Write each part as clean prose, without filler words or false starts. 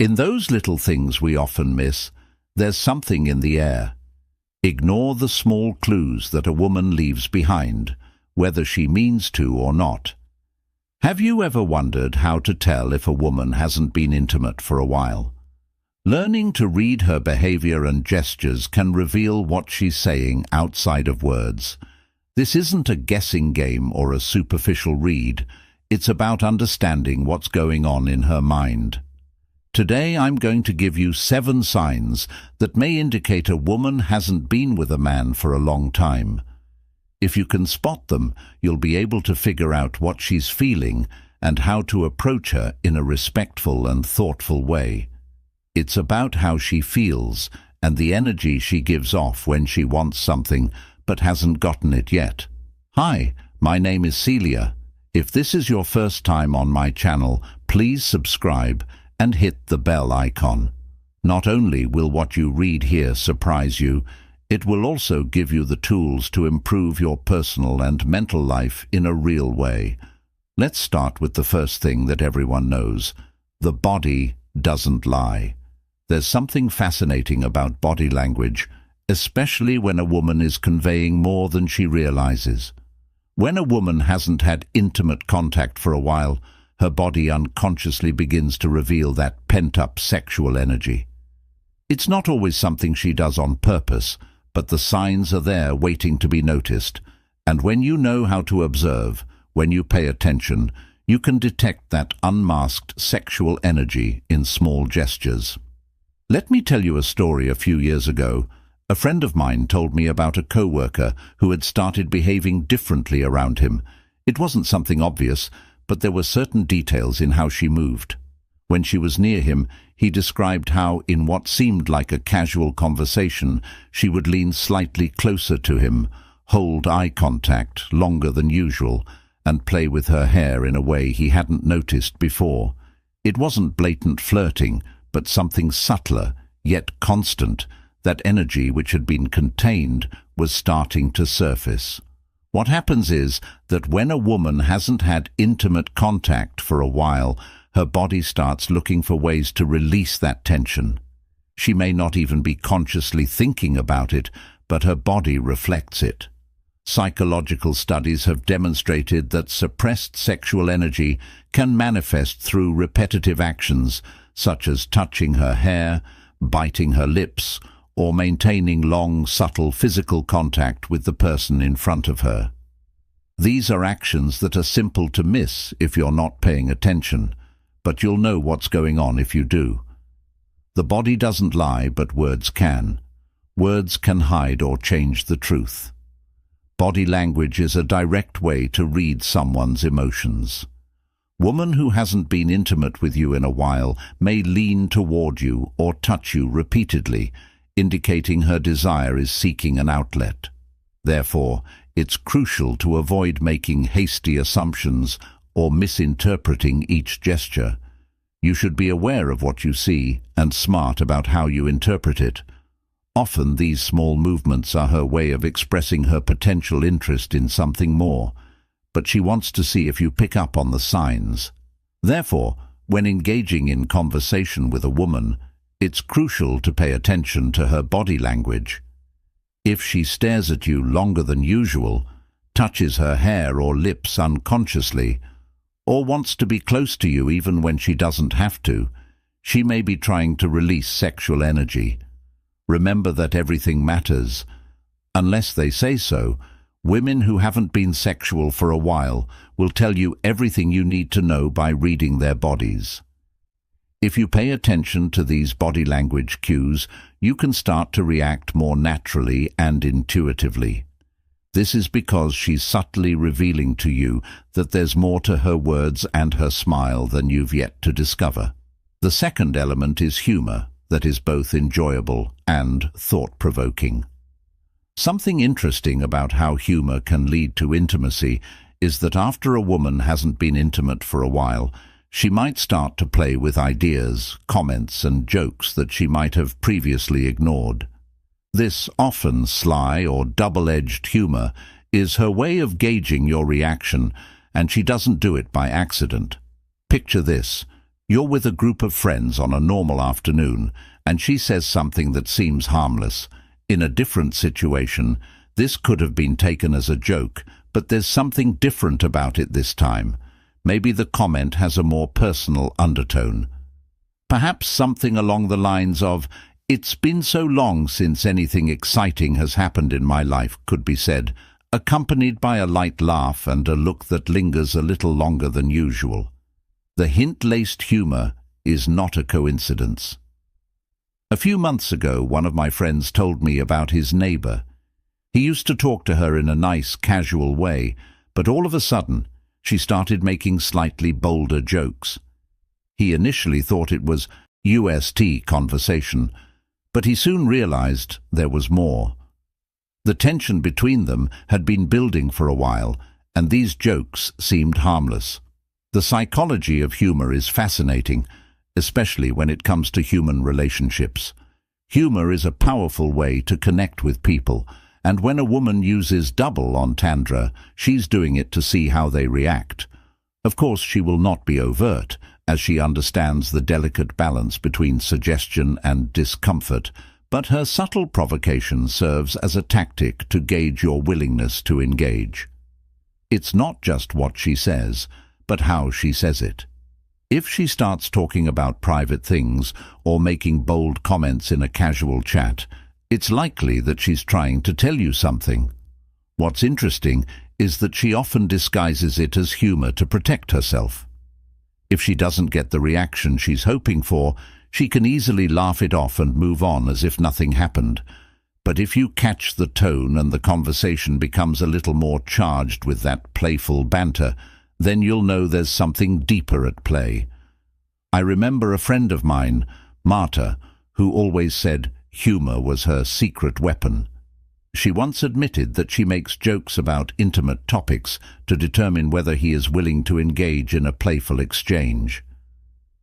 In those little things we often miss, there's something in the air. Ignore the small clues that a woman leaves behind, whether she means to or not. Have you ever wondered how to tell if a woman hasn't been intimate for a while? Learning to read her behavior and gestures can reveal what she's saying outside of words. This isn't a guessing game or a superficial read. It's about understanding what's going on in her mind. Today I'm going to give you 7 signs that may indicate a woman hasn't been with a man for a long time. If you can spot them, you'll be able to figure out what she's feeling and how to approach her in a respectful and thoughtful way. It's about how she feels and the energy she gives off when she wants something but hasn't gotten it yet. Hi, my name is Celia. If this is your first time on my channel, please subscribe and hit the bell icon. Not only will what you read here surprise you, it will also give you the tools to improve your personal and mental life in a real way. Let's start with the first thing that everyone knows. The body doesn't lie. There's something fascinating about body language, especially when a woman is conveying more than she realizes. When a woman hasn't had intimate contact for a while, her body unconsciously begins to reveal that pent-up sexual energy. It's not always something she does on purpose, but the signs are there waiting to be noticed. And when you know how to observe, when you pay attention, you can detect that unmasked sexual energy in small gestures. Let me tell you a story. A few years ago, a friend of mine told me about a co-worker who had started behaving differently around him. It wasn't something obvious, but there were certain details in how she moved. When she was near him, he described how, in what seemed like a casual conversation, she would lean slightly closer to him, hold eye contact longer than usual, and play with her hair in a way he hadn't noticed before. It wasn't blatant flirting, but something subtler, yet constant. That energy which had been contained was starting to surface. What happens is that when a woman hasn't had intimate contact for a while, her body starts looking for ways to release that tension. She may not even be consciously thinking about it, but her body reflects it. Psychological studies have demonstrated that suppressed sexual energy can manifest through repetitive actions, such as touching her hair, biting her lips, or maintaining long, subtle physical contact with the person in front of her. These are actions that are simple to miss if you're not paying attention, but you'll know what's going on if you do. The body doesn't lie, but words can. Words can hide or change the truth. Body language is a direct way to read someone's emotions. Woman who hasn't been intimate with you in a while may lean toward you or touch you repeatedly, indicating her desire is seeking an outlet. Therefore, it's crucial to avoid making hasty assumptions or misinterpreting each gesture. You should be aware of what you see and smart about how you interpret it. Often these small movements are her way of expressing her potential interest in something more, but she wants to see if you pick up on the signs. Therefore, when engaging in conversation with a woman, it's crucial to pay attention to her body language. If she stares at you longer than usual, touches her hair or lips unconsciously, or wants to be close to you even when she doesn't have to, she may be trying to release sexual energy. Remember that everything matters. Unless they say so, women who haven't been sexual for a while will tell you everything you need to know by reading their bodies. If you pay attention to these body language cues, you can start to react more naturally and intuitively. This is because she's subtly revealing to you that there's more to her words and her smile than you've yet to discover. The second element is humor that is both enjoyable and thought-provoking. Something interesting about how humor can lead to intimacy is that after a woman hasn't been intimate for a while, she might start to play with ideas, comments, and jokes that she might have previously ignored. This often sly or double-edged humor is her way of gauging your reaction, and she doesn't do it by accident. Picture this. You're with a group of friends on a normal afternoon, and she says something that seems harmless. In a different situation, this could have been taken as a joke, but there's something different about it this time. Maybe the comment has a more personal undertone. Perhaps something along the lines of, "It's been so long since anything exciting has happened in my life," could be said, accompanied by a light laugh and a look that lingers a little longer than usual. The hint-laced humor is not a coincidence. A few months ago, one of my friends told me about his neighbor. He used to talk to her in a nice, casual way, but all of a sudden, she started making slightly bolder jokes. He initially thought it was UST conversation, but he soon realized there was more. The tension between them had been building for a while, and these jokes seemed harmless. The psychology of humor is fascinating, especially when it comes to human relationships. Humor is a powerful way to connect with people, and when a woman uses double entendre, she's doing it to see how they react. Of course, she will not be overt, as she understands the delicate balance between suggestion and discomfort, but her subtle provocation serves as a tactic to gauge your willingness to engage. It's not just what she says, but how she says it. If she starts talking about private things or making bold comments in a casual chat, it's likely that she's trying to tell you something. What's interesting is that she often disguises it as humor to protect herself. If she doesn't get the reaction she's hoping for, she can easily laugh it off and move on as if nothing happened. But if you catch the tone and the conversation becomes a little more charged with that playful banter, then you'll know there's something deeper at play. I remember a friend of mine, Marta, who always said humor was her secret weapon. She once admitted that she makes jokes about intimate topics to determine whether he is willing to engage in a playful exchange.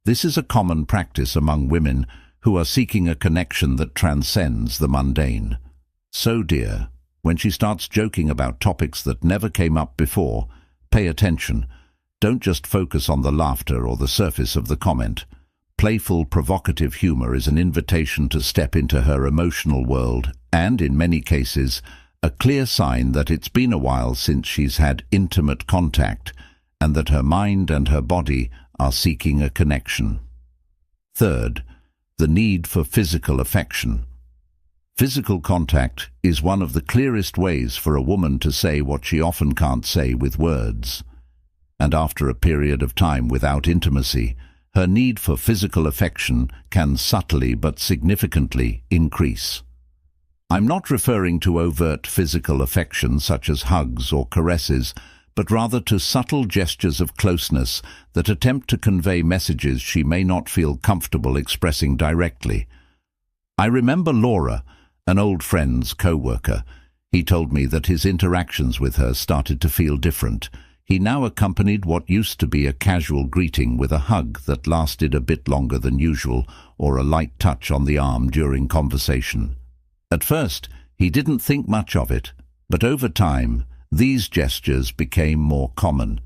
This is a common practice among women who are seeking a connection that transcends the mundane. So, dear, when she starts joking about topics that never came up before, pay attention. Don't just focus on the laughter or the surface of the comment. Playful, provocative humor is an invitation to step into her emotional world and, in many cases, a clear sign that it's been a while since she's had intimate contact and that her mind and her body are seeking a connection. Third, the need for physical affection. Physical contact is one of the clearest ways for a woman to say what she often can't say with words. And after a period of time without intimacy, her need for physical affection can subtly but significantly increase. I'm not referring to overt physical affection such as hugs or caresses, but rather to subtle gestures of closeness that attempt to convey messages she may not feel comfortable expressing directly. I remember Laura, an old friend's co-worker. He told me that his interactions with her started to feel different. He now accompanied what used to be a casual greeting with a hug that lasted a bit longer than usual, or a light touch on the arm during conversation. At first, he didn't think much of it, but over time, these gestures became more common.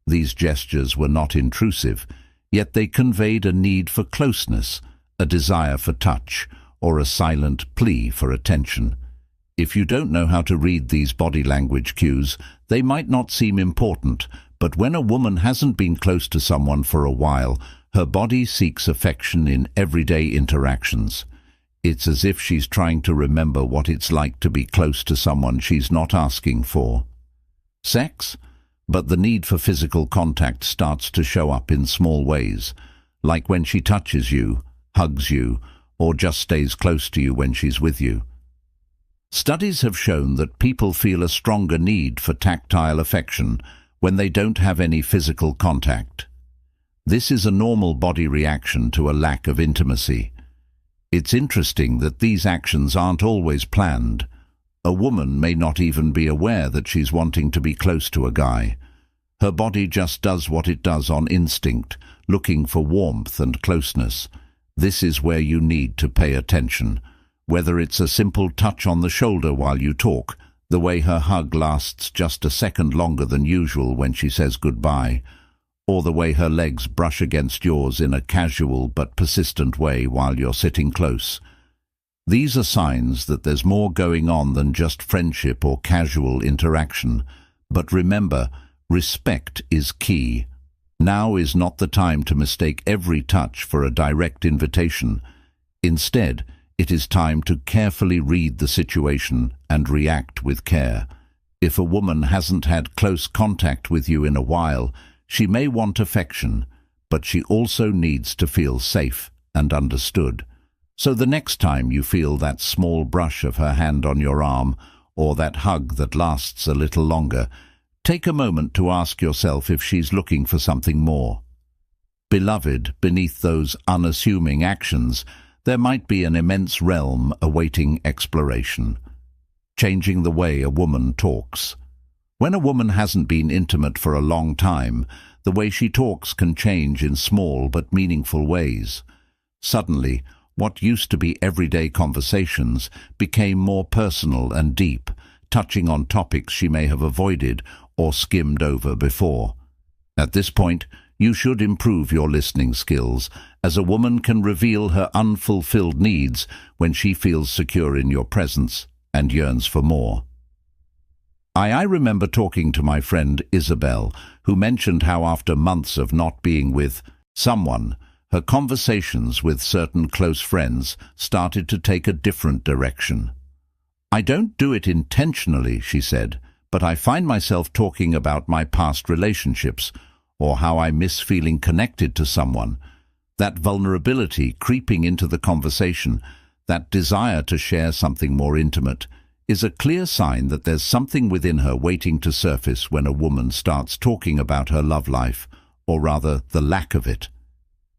These gestures were not intrusive, yet they conveyed a need for closeness, a desire for touch, or a silent plea for attention. If you don't know how to read these body language cues, they might not seem important, but when a woman hasn't been close to someone for a while, her body seeks affection in everyday interactions. It's as if she's trying to remember what it's like to be close to someone she's not asking for. Sex? But the need for physical contact starts to show up in small ways, like when she touches you, hugs you, or just stays close to you when she's with you. Studies have shown that people feel a stronger need for tactile affection when they don't have any physical contact. This is a normal body reaction to a lack of intimacy. It's interesting that these actions aren't always planned. A woman may not even be aware that she's wanting to be close to a guy. Her body just does what it does on instinct, looking for warmth and closeness. This is where you need to pay attention. Whether it's a simple touch on the shoulder while you talk, the way her hug lasts just a second longer than usual when she says goodbye, or the way her legs brush against yours in a casual but persistent way while you're sitting close. These are signs that there's more going on than just friendship or casual interaction. But remember, respect is key. Now is not the time to mistake every touch for a direct invitation. Instead, it is time to carefully read the situation and react with care. If a woman hasn't had close contact with you in a while, she may want affection, but she also needs to feel safe and understood. So the next time you feel that small brush of her hand on your arm, or that hug that lasts a little longer, take a moment to ask yourself if she's looking for something more. Beloved, beneath those unassuming actions, there might be an immense realm awaiting exploration. Changing the way a woman talks. When a woman hasn't been intimate for a long time, the way she talks can change in small but meaningful ways. Suddenly, what used to be everyday conversations became more personal and deep, touching on topics she may have avoided or skimmed over before. At this point, you should improve your listening skills, as a woman can reveal her unfulfilled needs when she feels secure in your presence and yearns for more. I remember talking to my friend Isabel, who mentioned how after months of not being with someone, her conversations with certain close friends started to take a different direction. I don't do it intentionally, she said, but I find myself talking about my past relationships, or how I miss feeling connected to someone. That vulnerability creeping into the conversation, that desire to share something more intimate, is a clear sign that there's something within her waiting to surface when a woman starts talking about her love life, or rather the lack of it.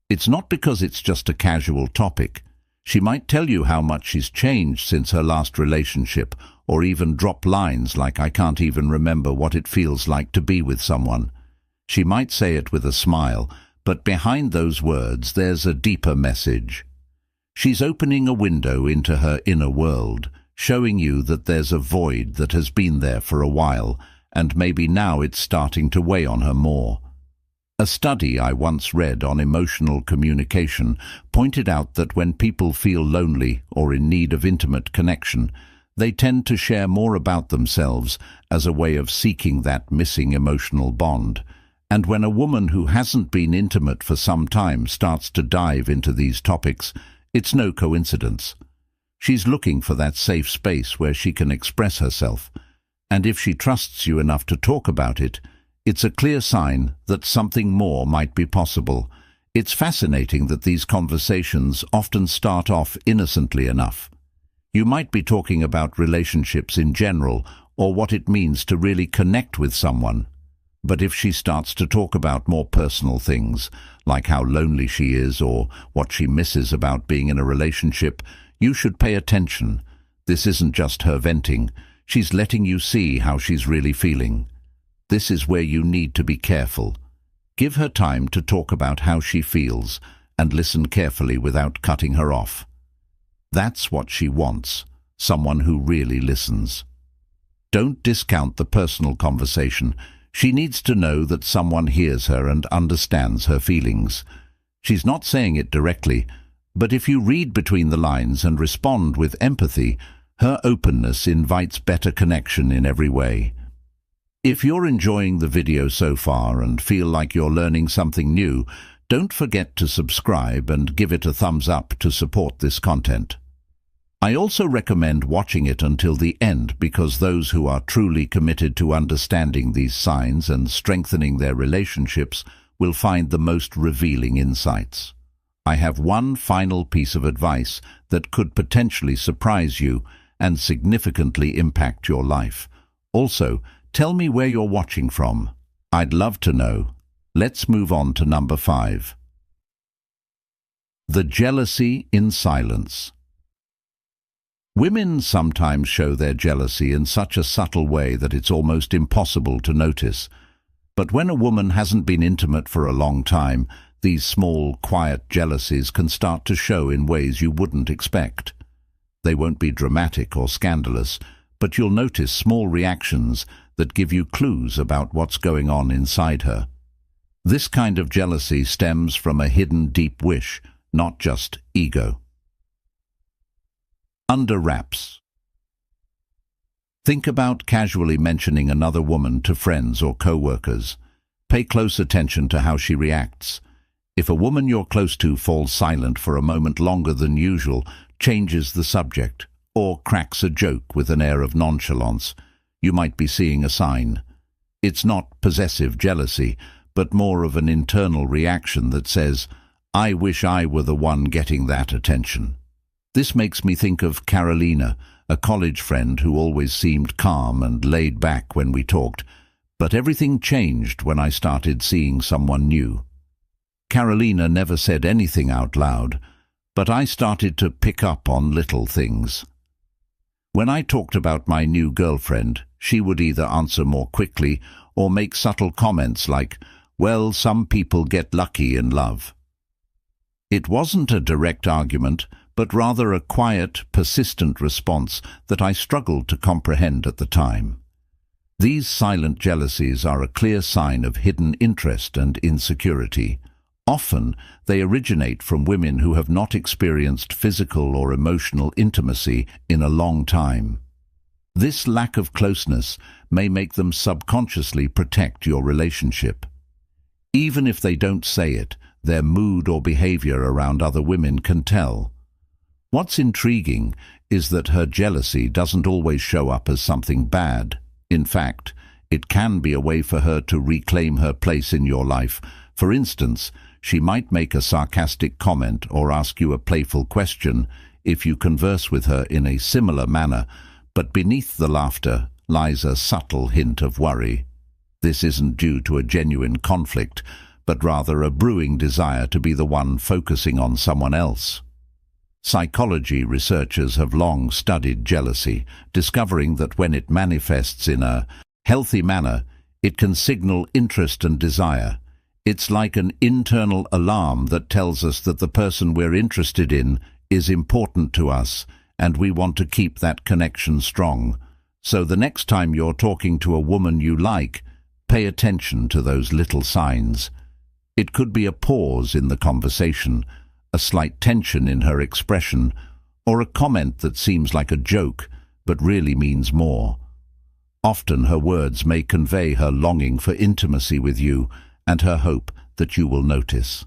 It's not because it's just a casual topic. She might tell you how much she's changed since her last relationship, or even drop lines like "I can't even remember what it feels like to be with someone." She might say it with a smile, but behind those words there's a deeper message. She's opening a window into her inner world, showing you that there's a void that has been there for a while, and maybe now it's starting to weigh on her more. A study I once read on emotional communication pointed out that when people feel lonely or in need of intimate connection, they tend to share more about themselves as a way of seeking that missing emotional bond. And when a woman who hasn't been intimate for some time starts to dive into these topics, it's no coincidence. She's looking for that safe space where she can express herself, and if she trusts you enough to talk about it, it's a clear sign that something more might be possible. It's fascinating that these conversations often start off innocently enough. You might be talking about relationships in general, or what it means to really connect with someone. But if she starts to talk about more personal things, like how lonely she is or what she misses about being in a relationship, you should pay attention. This isn't just her venting. She's letting you see how she's really feeling. This is where you need to be careful. Give her time to talk about how she feels and listen carefully without cutting her off. That's what she wants, someone who really listens. Don't discount the personal conversation. She needs to know that someone hears her and understands her feelings. She's not saying it directly, but if you read between the lines and respond with empathy, her openness invites better connection in every way. If you're enjoying the video so far and feel like you're learning something new, don't forget to subscribe and give it a thumbs up to support this content. I also recommend watching it until the end because those who are truly committed to understanding these signs and strengthening their relationships will find the most revealing insights. I have one final piece of advice that could potentially surprise you and significantly impact your life. Also, tell me where you're watching from. I'd love to know. Let's move on to number 5. The jealousy in silence. Women sometimes show their jealousy in such a subtle way that it's almost impossible to notice. But when a woman hasn't been intimate for a long time, these small, quiet jealousies can start to show in ways you wouldn't expect. They won't be dramatic or scandalous, but you'll notice small reactions that give you clues about what's going on inside her. This kind of jealousy stems from a hidden deep wish, not just ego. Under wraps. Think about casually mentioning another woman to friends or co-workers. Pay close attention to how she reacts. If a woman you're close to falls silent for a moment longer than usual, changes the subject, or cracks a joke with an air of nonchalance, you might be seeing a sign. It's not possessive jealousy, but more of an internal reaction that says, "I wish I were the one getting that attention." This makes me think of Carolina, a college friend who always seemed calm and laid back when we talked, but everything changed when I started seeing someone new. Carolina never said anything out loud, but I started to pick up on little things. When I talked about my new girlfriend, she would either answer more quickly or make subtle comments like, "Well, some people get lucky in love." It wasn't a direct argument, but rather a quiet, persistent response that I struggled to comprehend at the time. These silent jealousies are a clear sign of hidden interest and insecurity. Often, they originate from women who have not experienced physical or emotional intimacy in a long time. This lack of closeness may make them subconsciously protect your relationship. Even if they don't say it, their mood or behavior around other women can tell. What's intriguing is that her jealousy doesn't always show up as something bad. In fact, it can be a way for her to reclaim her place in your life. For instance, she might make a sarcastic comment or ask you a playful question if you converse with her in a similar manner, but beneath the laughter lies a subtle hint of worry. This isn't due to a genuine conflict, but rather a brewing desire to be the one focusing on someone else. Psychology researchers have long studied jealousy, discovering that when it manifests in a healthy manner, it can signal interest and desire. It's like an internal alarm that tells us that the person we're interested in is important to us, and we want to keep that connection strong. So the next time you're talking to a woman you like, pay attention to those little signs. It could be a pause in the conversation, a slight tension in her expression, or a comment that seems like a joke but really means more. Often her words may convey her longing for intimacy with you and her hope that you will notice.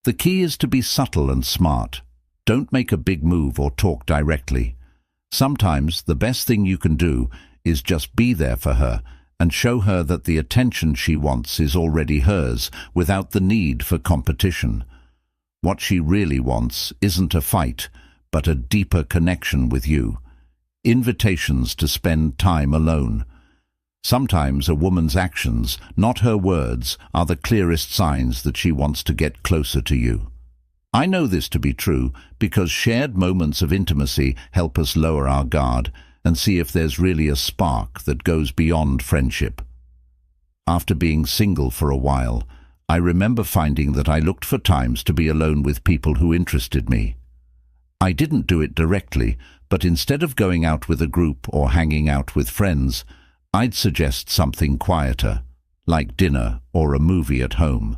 The key is to be subtle and smart. Don't make a big move or talk directly. Sometimes the best thing you can do is just be there for her and show her that the attention she wants is already hers without the need for competition. What she really wants isn't a fight, but a deeper connection with you. Invitations to spend time alone. Sometimes a woman's actions, not her words, are the clearest signs that she wants to get closer to you. I know this to be true because shared moments of intimacy help us lower our guard and see if there's really a spark that goes beyond friendship. After being single for a while, I remember finding that I looked for times to be alone with people who interested me. I didn't do it directly, but instead of going out with a group or hanging out with friends, I'd suggest something quieter, like dinner or a movie at home.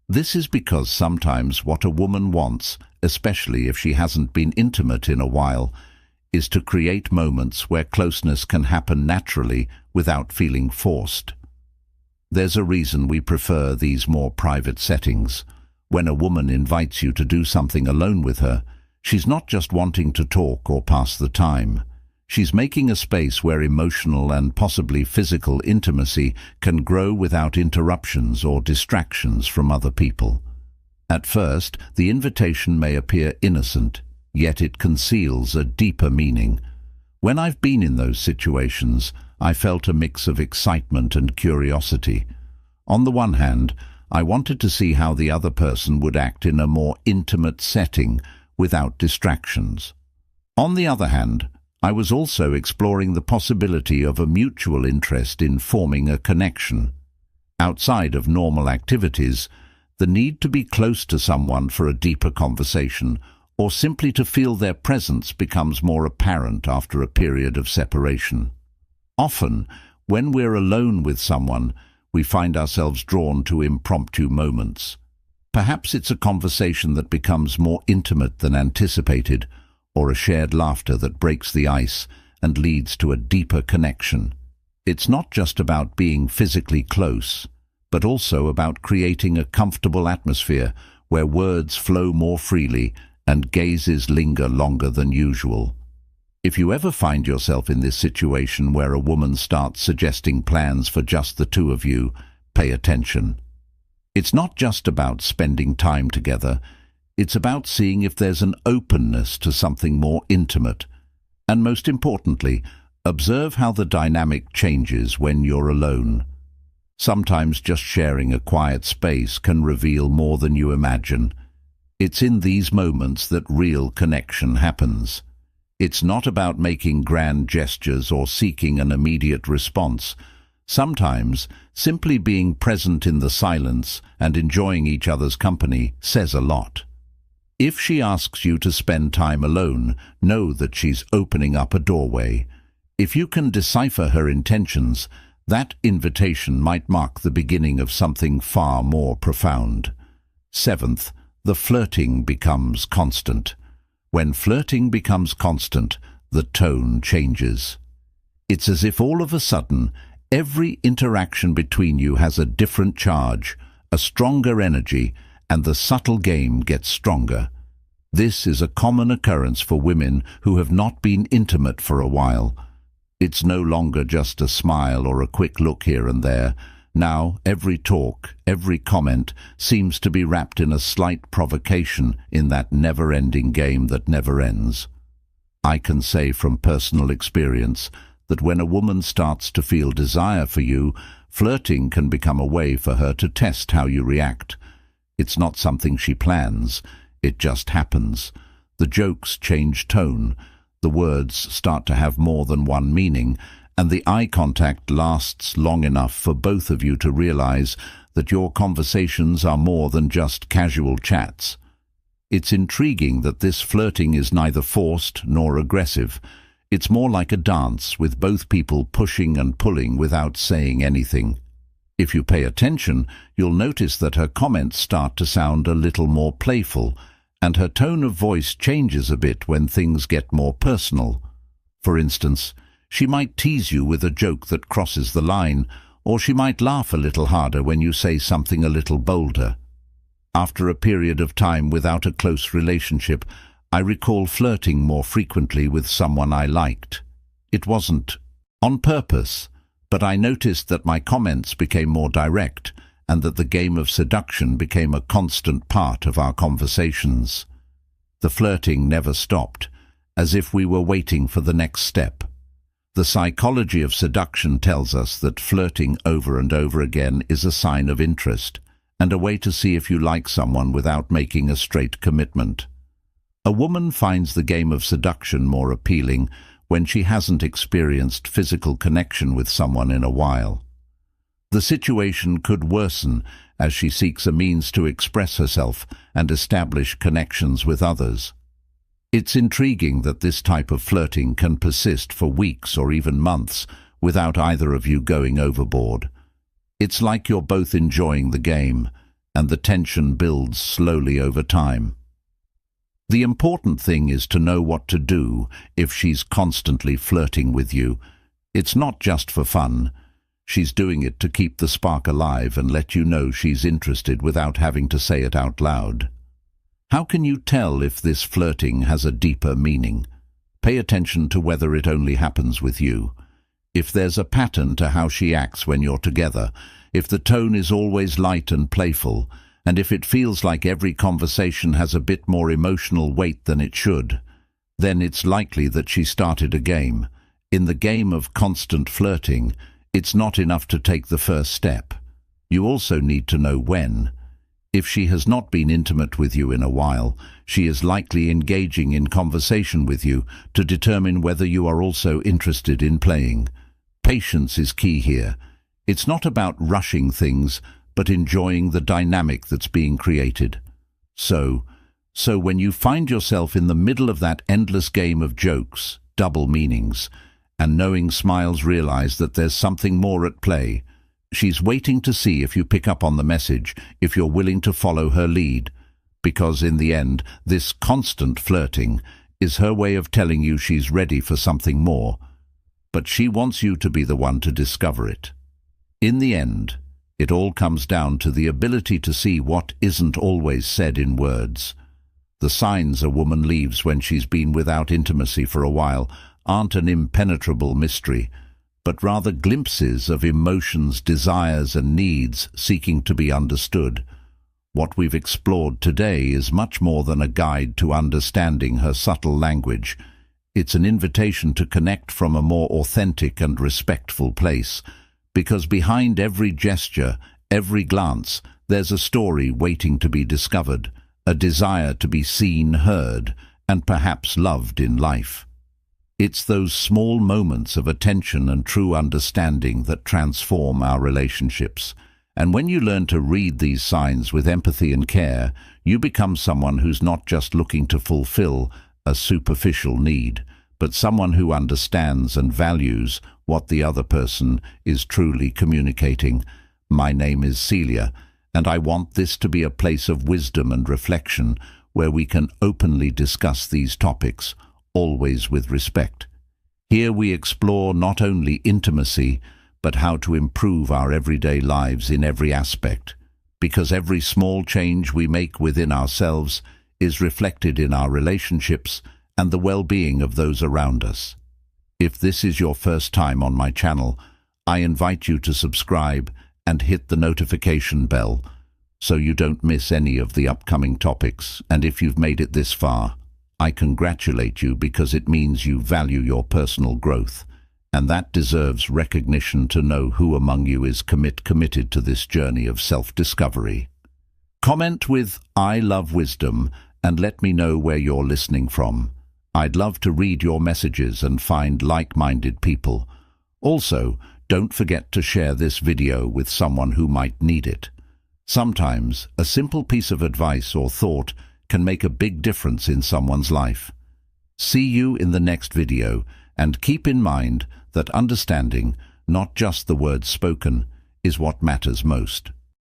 This is because sometimes what a woman wants, especially if she hasn't been intimate in a while, is to create moments where closeness can happen naturally without feeling forced. There's a reason we prefer these more private settings. When a woman invites you to do something alone with her, she's not just wanting to talk or pass the time. She's making a space where emotional and possibly physical intimacy can grow without interruptions or distractions from other people. At first, the invitation may appear innocent, yet it conceals a deeper meaning. When I've been in those situations, I felt a mix of excitement and curiosity. On the one hand, I wanted to see how the other person would act in a more intimate setting without distractions. On the other hand, I was also exploring the possibility of a mutual interest in forming a connection. Outside of normal activities, the need to be close to someone for a deeper conversation or simply to feel their presence becomes more apparent after a period of separation. Often, when we're alone with someone, we find ourselves drawn to impromptu moments. Perhaps it's a conversation that becomes more intimate than anticipated, or a shared laughter that breaks the ice and leads to a deeper connection. It's not just about being physically close, but also about creating a comfortable atmosphere where words flow more freely and gazes linger longer than usual. If you ever find yourself in this situation where a woman starts suggesting plans for just the two of you, pay attention. It's not just about spending time together, it's about seeing if there's an openness to something more intimate. And most importantly, observe how the dynamic changes when you're alone. Sometimes just sharing a quiet space can reveal more than you imagine. It's in these moments that real connection happens. It's not about making grand gestures or seeking an immediate response. Sometimes, simply being present in the silence and enjoying each other's company says a lot. If she asks you to spend time alone, know that she's opening up a doorway. If you can decipher her intentions, that invitation might mark the beginning of something far more profound. Seventh, the flirting becomes constant. When flirting becomes constant, the tone changes. It's as if all of a sudden, every interaction between you has a different charge, a stronger energy, and the subtle game gets stronger. This is a common occurrence for women who have not been intimate for a while. It's no longer just a smile or a quick look here and there. Now, every talk, every comment seems to be wrapped in a slight provocation in that never-ending game that never ends. I can say from personal experience that when a woman starts to feel desire for you, flirting can become a way for her to test how you react. It's not something she plans, it just happens. The jokes change tone, the words start to have more than one meaning, and the eye contact lasts long enough for both of you to realize that your conversations are more than just casual chats. It's intriguing that this flirting is neither forced nor aggressive. It's more like a dance, with both people pushing and pulling without saying anything. If you pay attention, you'll notice that her comments start to sound a little more playful, and her tone of voice changes a bit when things get more personal. For instance, she might tease you with a joke that crosses the line, or she might laugh a little harder when you say something a little bolder. After a period of time without a close relationship, I recall flirting more frequently with someone I liked. It wasn't on purpose, but I noticed that my comments became more direct and that the game of seduction became a constant part of our conversations. The flirting never stopped, as if we were waiting for the next step. The psychology of seduction tells us that flirting over and over again is a sign of interest and a way to see if you like someone without making a straight commitment. A woman finds the game of seduction more appealing when she hasn't experienced physical connection with someone in a while. The situation could worsen as she seeks a means to express herself and establish connections with others. It's intriguing that this type of flirting can persist for weeks or even months without either of you going overboard. It's like you're both enjoying the game, and the tension builds slowly over time. The important thing is to know what to do if she's constantly flirting with you. It's not just for fun. She's doing it to keep the spark alive and let you know she's interested without having to say it out loud. How can you tell if this flirting has a deeper meaning? Pay attention to whether it only happens with you. If there's a pattern to how she acts when you're together, if the tone is always light and playful, and if it feels like every conversation has a bit more emotional weight than it should, then it's likely that she started a game. In the game of constant flirting, it's not enough to take the first step. You also need to know when. If she has not been intimate with you in a while, she is likely engaging in conversation with you to determine whether you are also interested in playing. Patience is key here. It's not about rushing things, but enjoying the dynamic that's being created. So when you find yourself in the middle of that endless game of jokes, double meanings, and knowing smiles realize that there's something more at play, She's waiting to see if you pick up on the message, if you're willing to follow her lead. Because in the end, this constant flirting is her way of telling you she's ready for something more. But she wants you to be the one to discover it. In the end, it all comes down to the ability to see what isn't always said in words. The signs a woman leaves when she's been without intimacy for a while aren't an impenetrable mystery, but rather glimpses of emotions, desires and needs seeking to be understood. What we've explored today is much more than a guide to understanding her subtle language. It's an invitation to connect from a more authentic and respectful place, because behind every gesture, every glance, there's a story waiting to be discovered, a desire to be seen, heard, and perhaps loved in life. It's those small moments of attention and true understanding that transform our relationships. And when you learn to read these signs with empathy and care, you become someone who's not just looking to fulfill a superficial need, but someone who understands and values what the other person is truly communicating. My name is Celia, and I want this to be a place of wisdom and reflection where we can openly discuss these topics, always with respect. Here we explore not only intimacy, but how to improve our everyday lives in every aspect, because every small change we make within ourselves is reflected in our relationships and the well-being of those around us. If this is your first time on my channel, I invite you to subscribe and hit the notification bell so you don't miss any of the upcoming topics. And if you've made it this far, I congratulate you, because it means you value your personal growth, and that deserves recognition to know who among you is committed to this journey of self-discovery. Comment with "I love wisdom" and let me know where you're listening from. I'd love to read your messages and find like-minded people. Also, don't forget to share this video with someone who might need it. Sometimes, a simple piece of advice or thought can make a big difference in someone's life. See you in the next video, and keep in mind that understanding, not just the words spoken, is what matters most.